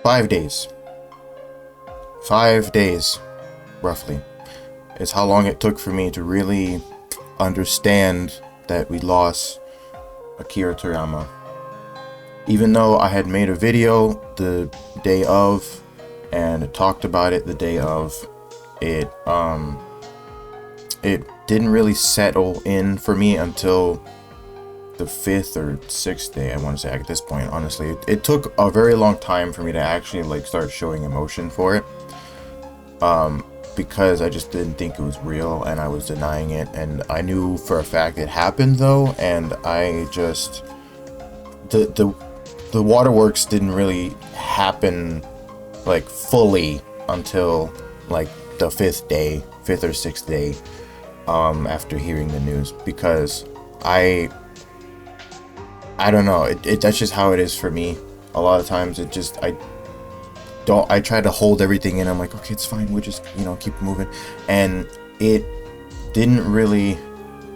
5 days. 5 days, roughly, is how long it took for me to really understand that we lost Akira Toriyama. Even though I had made a video the day of and talked about it the day of, it it didn't really settle in for me until the 5th or 6th day, I want to say, at this point. Honestly, it took a very long time for me to actually like start showing emotion for it, because I just didn't think it was real and I was denying it. And I knew for a fact it happened though, and I just the waterworks didn't really happen like fully until like the 5th or 6th day, after hearing the news, because I don't know, that's just how it is for me. A lot of times it just, I try to hold everything in. I'm like, okay, it's fine, we'll just, keep moving. And it didn't really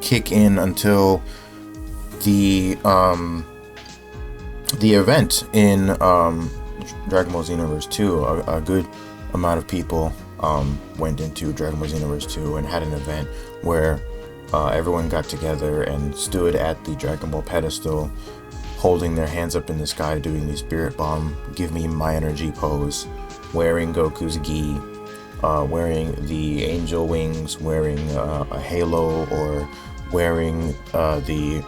kick in until the event in Dragon Ball Xenoverse 2. A good amount of people went into Dragon Ball Xenoverse 2 and had an event where everyone got together and stood at the Dragon Ball pedestal, holding their hands up in the sky, doing the Spirit Bomb, Give Me My Energy pose, wearing Goku's gi, wearing the angel wings, wearing a halo, or wearing the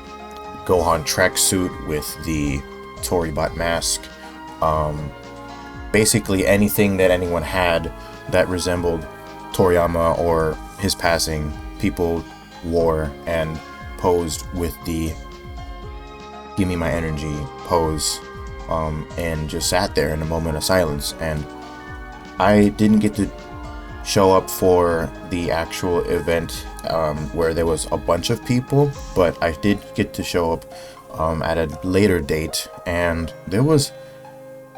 Gohan tracksuit with the Toribot mask. Basically anything that anyone had that resembled Toriyama or his passing, people wore and posed with the Give Me My Energy pose, and just sat there in a moment of silence. And I didn't get to show up for the actual event where there was a bunch of people, but I did get to show up at a later date. And there was,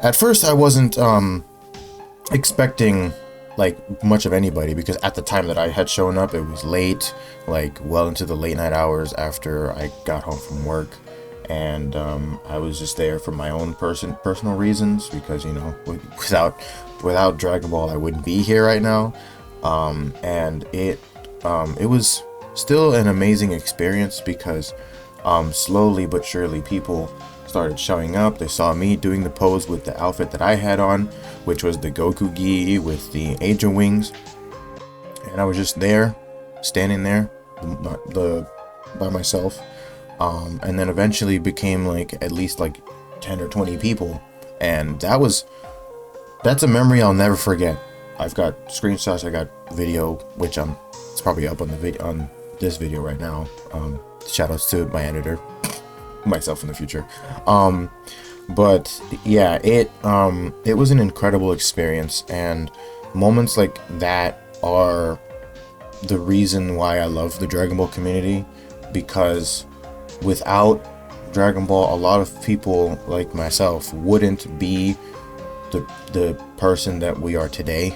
at first I wasn't expecting like much of anybody, because at the time that I had shown up, it was late, like well into the late night hours after I got home from work. And I was just there for my own personal reasons, because without Dragon Ball I wouldn't be here right now. And it was still an amazing experience, because slowly but surely people started showing up. They saw me doing the pose with the outfit that I had on, which was the Goku gi with the angel wings, and I was just there, standing there by myself. And then eventually became like at least like 10 or 20 people, and that's a memory I'll never forget. I've got screenshots, I got video, which it's probably up on on this video right now. Shoutouts to my editor, myself in the future. But yeah, it was an incredible experience, and moments like that are the reason why I love the Dragon Ball community, because without Dragon Ball, a lot of people like myself wouldn't be the person that we are today.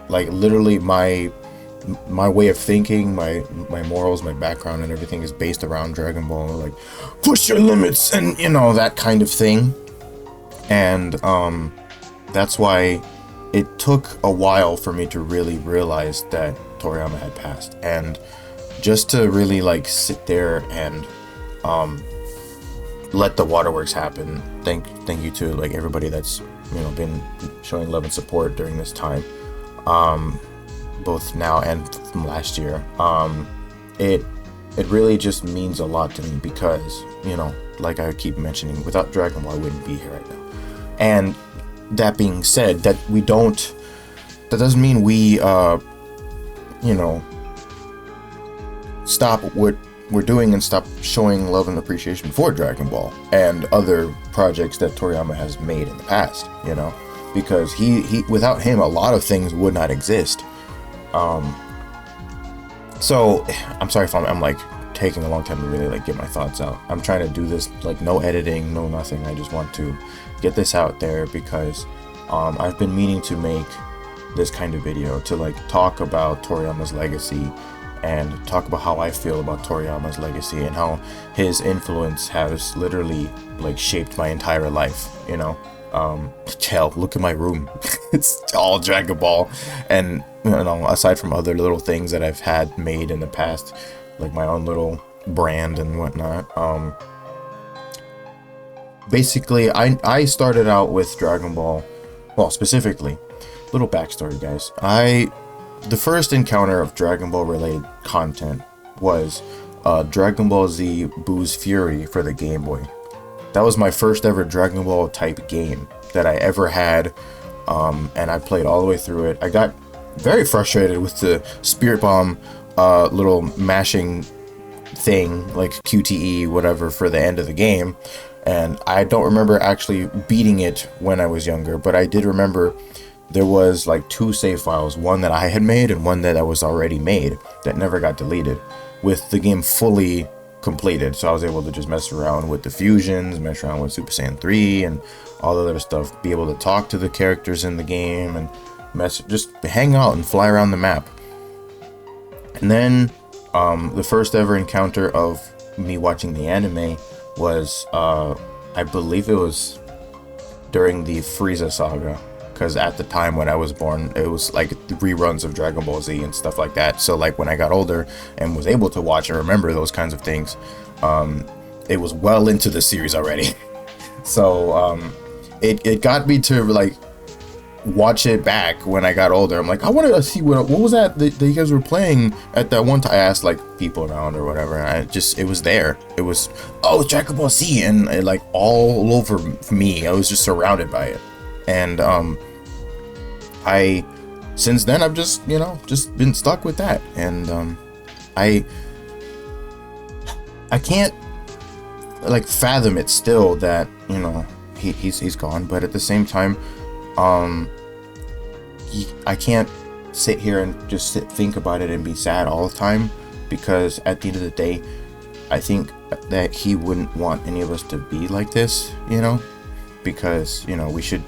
Like literally my way of thinking, my morals, my background and everything is based around Dragon Ball, like push your limits and that kind of thing. And that's why it took a while for me to really realize that Toriyama had passed, and just to really like sit there and let the waterworks happen. Thank you to like everybody that's been showing love and support during this time, both now and from last year. It really just means a lot to me, because like I keep mentioning, without Dragon Ball I wouldn't be here right now. And that being said, that doesn't mean we stop what we're doing and stop showing love and appreciation for Dragon Ball and other projects that Toriyama has made in the past, because he without him a lot of things would not exist. So I'm sorry if I'm like taking a long time to really like get my thoughts out. I'm trying to do this like no editing, no nothing. I just want to get this out there, because I've been meaning to make this kind of video to like talk about Toriyama's legacy and talk about how I feel about Toriyama's legacy and how his influence has literally like shaped my entire life, Hell, look at my room. It's all Dragon Ball. And, you know, aside from other little things that I've had made in the past, like my own little brand and whatnot, basically, I started out with Dragon Ball, well, specifically, little backstory, guys. The first encounter of Dragon Ball related content was Dragon Ball Z Boo's Fury for the Game Boy. That was my first ever Dragon Ball type game that I ever had, and I played all the way through it. I got very frustrated with the Spirit Bomb little mashing thing, like QTE, whatever, for the end of the game. And I don't remember actually beating it when I was younger, but I did remember there was like 2 save files, one that I had made and one that was already made that never got deleted, with the game fully completed. So I was able to just mess around with the fusions, mess around with Super Saiyan 3 and all the other stuff, be able to talk to the characters in the game and just hang out and fly around the map. And then the first ever encounter of me watching the anime was I believe it was during the Frieza saga, because at the time when I was born, it was like the reruns of Dragon Ball Z and stuff like that. So like when I got older and was able to watch and remember those kinds of things, it was well into the series already. So it got me to like watch it back when I got older. I'm like, I wanted to see what was that you guys were playing at that one time. I asked like people around or whatever, and it was there. It was, oh, Dragon Ball Z, and it, like all over me. I was just surrounded by it. And since then I've just been stuck with that. And I can't like fathom it still that, you know, he's gone, but at the same time, I can't sit here and just think about it and be sad all the time, because at the end of the day, I think that he wouldn't want any of us to be like this, you know, because, you know, we should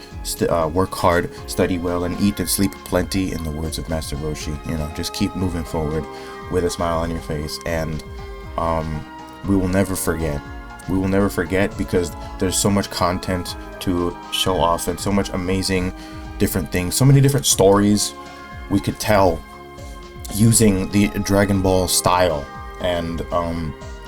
work hard, study well, and eat and sleep plenty, in the words of Master Roshi. You know, just keep moving forward with a smile on your face, and we will never forget. We will never forget, because there's so much content to show off and so much amazing different things, so many different stories we could tell using the Dragon Ball style. And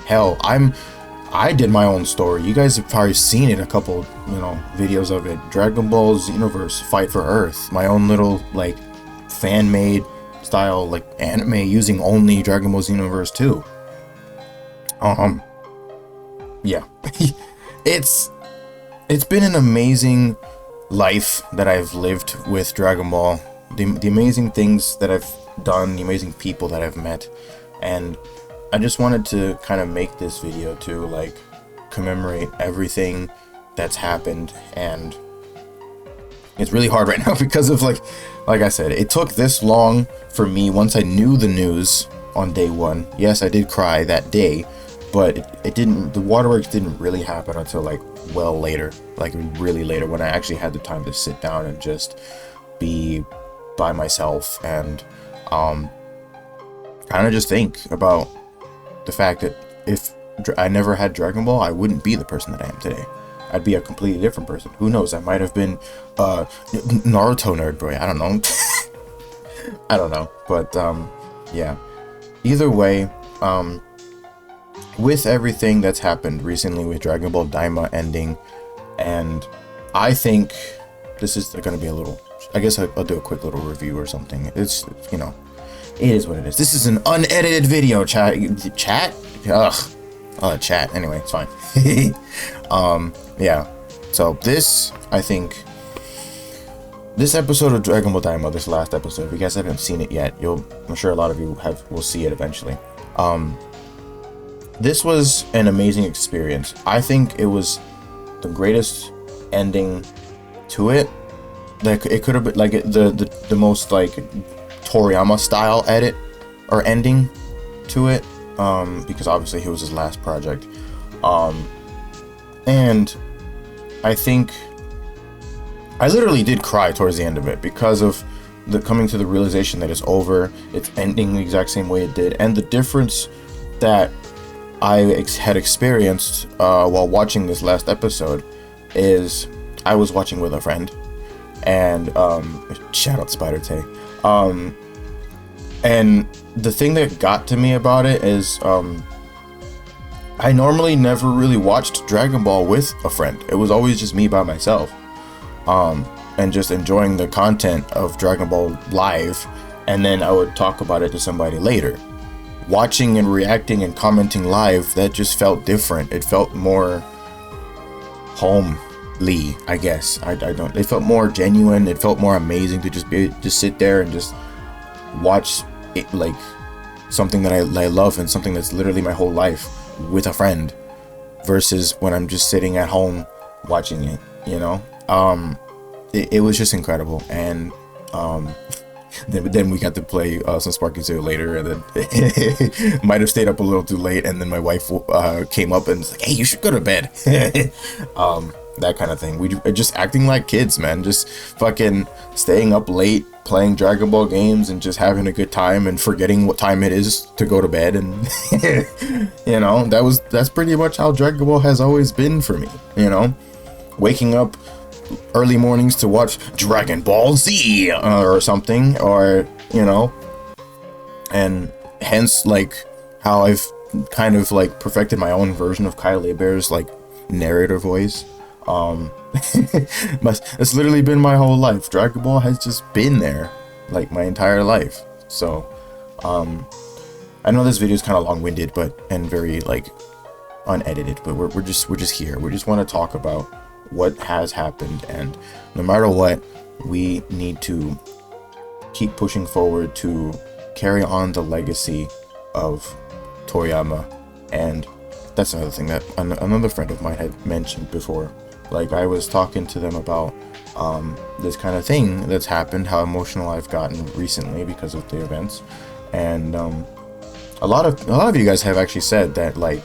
hell, I did my own story. You guys have probably seen it, a couple, you know, videos of it. Dragon Ball Xenoverse Fight for Earth, my own little like fan-made style like anime using only Dragon Ball Xenoverse 2. Yeah. It's been an amazing life that I've lived with Dragon Ball. The amazing things that I've done, the amazing people that I've met, and I just wanted to kind of make this video to like commemorate everything that's happened. And it's really hard right now because of like I said, it took this long for me. Once I knew the news on day 1, yes, I did cry that day, but it didn't, the waterworks didn't really happen until like well later, like really later, when I actually had the time to sit down and just be by myself and kind of just think about the fact that if I never had Dragon Ball, I wouldn't be the person that I am today. I'd be a completely different person. Who knows? I might have been Naruto nerd boy. I don't know. I don't know. But yeah. Either way, with everything that's happened recently with Dragon Ball Daima ending, and I think this is going to be a little, I guess I'll do a quick little review or something. It's, you know, it is what it is. This is an unedited video, chat? Ugh. Chat. Anyway, it's fine. Yeah. So this, I think, this episode of Dragon Ball Daima, this last episode, if you guys haven't seen it yet, I'm sure a lot of you will see it eventually. This was an amazing experience. I think it was the greatest ending to it. Like, it could have been like the most like Toriyama style edit or ending to it, because obviously it was his last project, and I think I literally did cry towards the end of it because of the coming to the realization that it's over, it's ending the exact same way it did, and the difference that I had experienced while watching this last episode is I was watching with a friend, and shout out Spider Tay. And the thing that got to me about it is I normally never really watched Dragon Ball with a friend. It was always just me by myself, and just enjoying the content of Dragon Ball live, and then I would talk about it to somebody later. Watching and reacting and commenting live, that just felt different. It felt more homely, I guess. I don't. It felt more genuine. It felt more amazing to just sit there and just watch it, like something that I love and something that's literally my whole life with a friend, versus when I'm just sitting at home watching it. You know, it was just incredible, and then we got to play some Sparking 2 later, and then might have stayed up a little too late, and then my wife came up and was like, hey, you should go to bed. That kind of thing. We just acting like kids, man, just fucking staying up late playing Dragon Ball games and just having a good time and forgetting what time it is to go to bed. And you know, that's pretty much how Dragon Ball has always been for me. You know, waking up early mornings to watch Dragon Ball Z or something, or you know, and hence like how I've kind of like perfected my own version of Kyle Bear's like narrator voice. It's literally been my whole life. Dragon Ball has just been there like my entire life. So I know this video is kind of long-winded and very like unedited, but we're just here. We just want to talk about what has happened, and no matter what, we need to keep pushing forward to carry on the legacy of Toriyama. And that's another thing that another friend of mine had mentioned before. Like, I was talking to them about this kind of thing that's happened, how emotional I've gotten recently because of the events, and a lot of you guys have actually said that, like,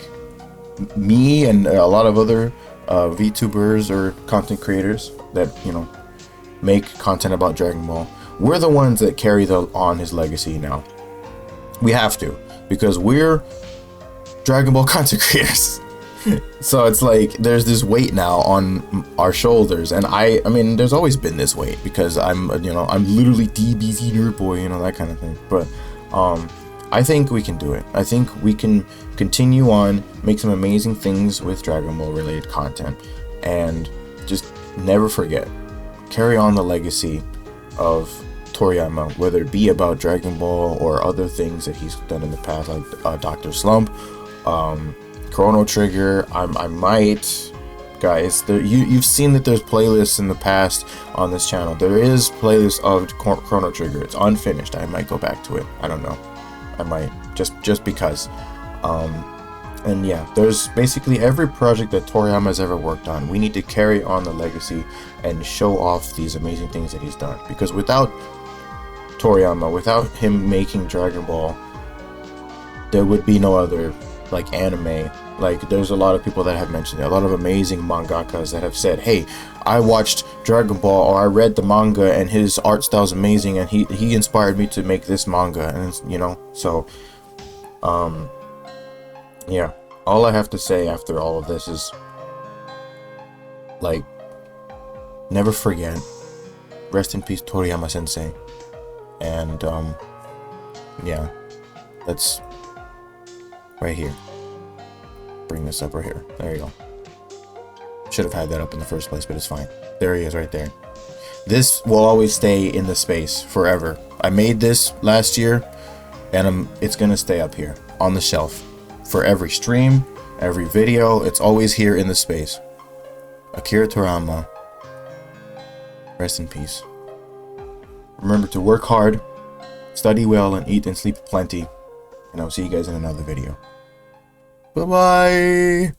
me and a lot of other VTubers or content creators that, you know, make content about Dragon Ball, we're the ones that carry on his legacy now. We have to, because we're Dragon Ball content creators. So it's like there's this weight now on our shoulders, and I mean, there's always been this weight because I'm literally DBZ nerd boy, you know, that kind of thing. But I think we can do it. I think we can continue on, make some amazing things with Dragon Ball related content, and just never forget, carry on the legacy of Toriyama, whether it be about Dragon Ball or other things that he's done in the past, like Dr. Slump, Chrono Trigger. I might, guys, you've seen that there's playlists in the past on this channel. There is playlists of Chrono Trigger. It's unfinished. I might go back to it. I don't know. I might, just because. And yeah, there's basically every project that Toriyama has ever worked on. We need to carry on the legacy and show off these amazing things that he's done. Because without Toriyama, without him making Dragon Ball, there would be no other like anime. Like, there's a lot of people that have mentioned it, a lot of amazing mangakas that have said, hey, I watched Dragon Ball, or I read the manga and his art style is amazing, and he inspired me to make this manga. And you know, so yeah, all I have to say after all of this is, like, never forget, rest in peace Toriyama sensei. And yeah, that's right here. Bring this up right here. There you go. Should have had that up in the first place, but it's fine. There he is right there. This will always stay in the space forever. I made this last year, and it's gonna stay up here on the shelf for every stream, every video. It's always here in the space. Akira Toriyama, rest in peace. Remember to work hard, study well, and eat and sleep plenty. And I'll see you guys in another video. Bye-bye!